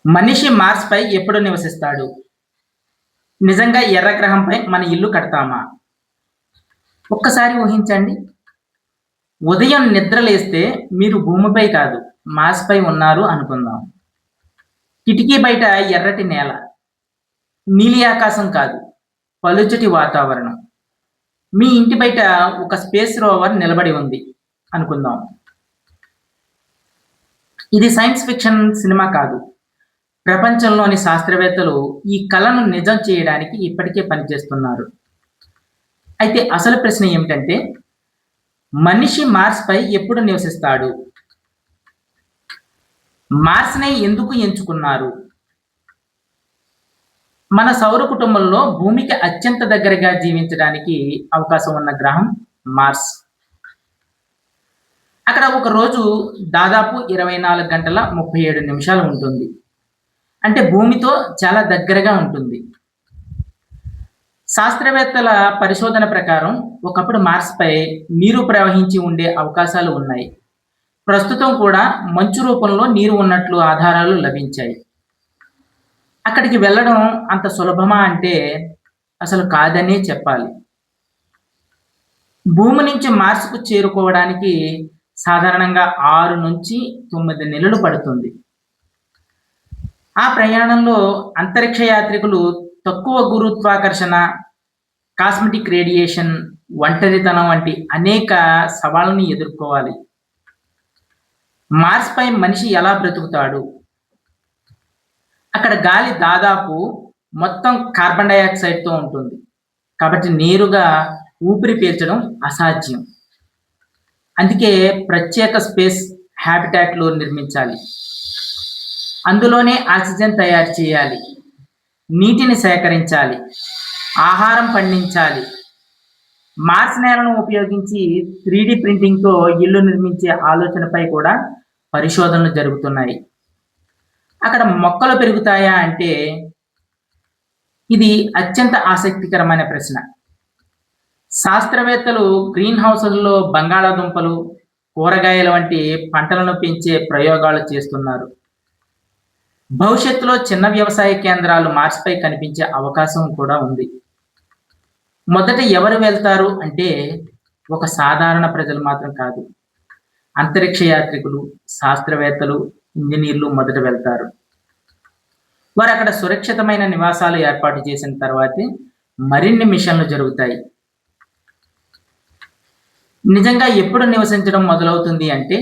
మనిషి మార్స్‌పై ఎప్పుడు నివసిస్తాడు? నిజంగా ఎర్ర గ్రహంపై మన ఇల్లు కడతామా? ఒక్కసారి ఊహించండి. ఉదయం నిద్ర లేస్తే మీరు భూమిపై కాదు, మార్స్‌పై ఉన్నారు అనుకుందాం. కిటికీ బయట ఎర్రటి నేల, నీలి ఆకాశం కాదు, పలుచటి వాతావరణం. మీ ఇంటి బయట ఒక స్పేస్ రోవర్ నిలబడి ఉంది అనుకుందాం. ఇది సైన్స్ ఫిక్షన్ సినిమా కాదు. ప్రపంచంలోని శాస్త్రవేత్తలు ఈ కలను నిజం చేయడానికి ఇప్పటికే పనిచేస్తున్నారు. అయితే అసలు ప్రశ్న ఏమిటంటే, మనిషి మార్స్‌పై ఎప్పుడు నివసిస్తాడు? మార్స్‌నే ఎందుకు ఎంచుకున్నారు? మన సౌర కుటుంబంలో భూమికి అత్యంత దగ్గరగా జీవించడానికి అవకాశం ఉన్న గ్రహం మార్స్. అక్కడ ఒక రోజు దాదాపు 24 గంటల 37 నిమిషాలు ఉంటుంది. అంటే భూమితో చాలా దగ్గరగా ఉంటుంది. శాస్త్రవేత్తల పరిశోధన ప్రకారం ఒకప్పుడు మార్స్‌పై నీరు ప్రవహించి ఉండే అవకాశాలు ఉన్నాయి. ప్రస్తుతం కూడా మంచు రూపంలో నీరు ఉన్నట్లు ఆధారాలు లభించాయి. అక్కడికి వెళ్ళడం అంత సులభమా అంటే అసలు కాదనే చెప్పాలి. భూమి నుంచి మార్స్‌కు చేరుకోవడానికి సాధారణంగా 6-9 నెలలు పడుతుంది. ఆ ప్రయాణంలో అంతరిక్ష యాత్రికులు తక్కువ గురుత్వాకర్షణ, కాస్మెటిక్ రేడియేషన్, ఒంటరితనం వంటి అనేక సవాళ్ళని ఎదుర్కోవాలి. మార్స్‌పై మనిషి ఎలా బ్రతుకుతాడు? అక్కడ గాలి దాదాపు మొత్తం కార్బన్ డయాక్సైడ్‌తో ఉంటుంది. కాబట్టి నేరుగా ఊపిరి పీల్చడం అసాధ్యం. అందుకే ప్రత్యేక స్పేస్ హ్యాబిటాట్‌లు నిర్మించాలి. అందులోనే ఆక్సిజన్ తయారు చేయాలి. నీటిని సేకరించాలి. ఆహారం పండించాలి. మార్స్ నేలను ఉపయోగించి 3D ప్రింటింగ్‌తో ఇల్లు నిర్మించే ఆలోచనపై కూడా పరిశోధనలు జరుగుతున్నాయి. అక్కడ మొక్కలు పెరుగుతాయా అంటే ఇది అత్యంత ఆసక్తికరమైన ప్రశ్న. శాస్త్రవేత్తలు గ్రీన్ హౌస్‌లలో బంగాళాదుంపలు, కూరగాయల వంటి పంటలను పెంచే ప్రయోగాలు చేస్తున్నారు. భవిష్యత్తులో చిన్న వ్యవసాయ కేంద్రాలు మార్స్‌పై కనిపించే అవకాశం కూడా ఉంది. మొదట ఎవరు వెళ్తారు అంటే ఒక సాధారణ ప్రజలు మాత్రం కాదు. అంతరిక్ష యాత్రికులు, శాస్త్రవేత్తలు, ఇంజినీర్లు మొదట వెళ్తారు. వారు అక్కడ సురక్షితమైన నివాసాలు ఏర్పాటు చేసిన తర్వాతే మరిన్ని మిషన్లు జరుగుతాయి. నిజంగా ఎప్పుడు నివసించడం మొదలవుతుంది అంటే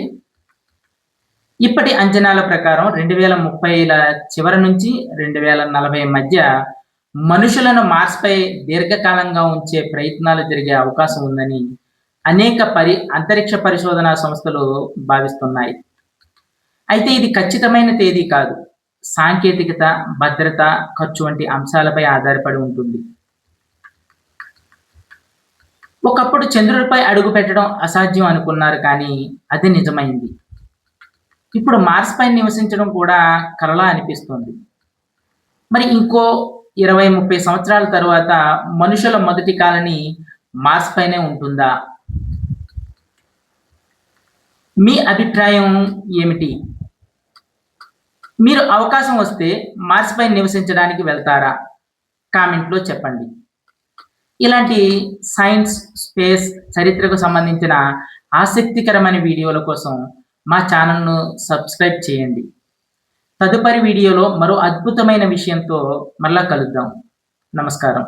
ఇప్పటి అంచనాల ప్రకారం 2030ల చివరి నుంచి 2040 మధ్య మనుషులను మార్స్‌పై దీర్ఘకాలంగా ఉంచే ప్రయత్నాలు జరిగే అవకాశం ఉందని అనేక అంతరిక్ష పరిశోధనా సంస్థలు భావిస్తున్నాయి. అయితే ఇది ఖచ్చితమైన తేదీ కాదు. సాంకేతికత, భద్రత, ఖర్చు వంటి అంశాలపై ఆధారపడి ఉంటుంది. ఒకప్పుడు చంద్రుడిపై అడుగుపెట్టడం అసాధ్యం అనుకున్నారు కానీ అది నిజమైంది. ఇప్పుడు మార్స్‌పై నివసించడం కూడా కలలా అనిపిస్తుంది. మరి ఇంకో 20, 30 సంవత్సరాల తరువాత మనుషుల మొదటి కాలనీ మార్స్ పైనే ఉంటుందా? మీ అభిప్రాయం ఏమిటి? మీరు అవకాశం వస్తే మార్స్‌పై నివసించడానికి వెళ్తారా? కామెంట్‌లో చెప్పండి. ఇలాంటి సైన్స్, స్పేస్, చరిత్రకు సంబంధించిన ఆసక్తికరమైన వీడియోల కోసం మా ఛానల్‌ను సబ్స్క్రైబ్ చేయండి. తదుపరి వీడియోలో మరో అద్భుతమైన విషయంతో మరలా కలుద్దాం. నమస్కారం.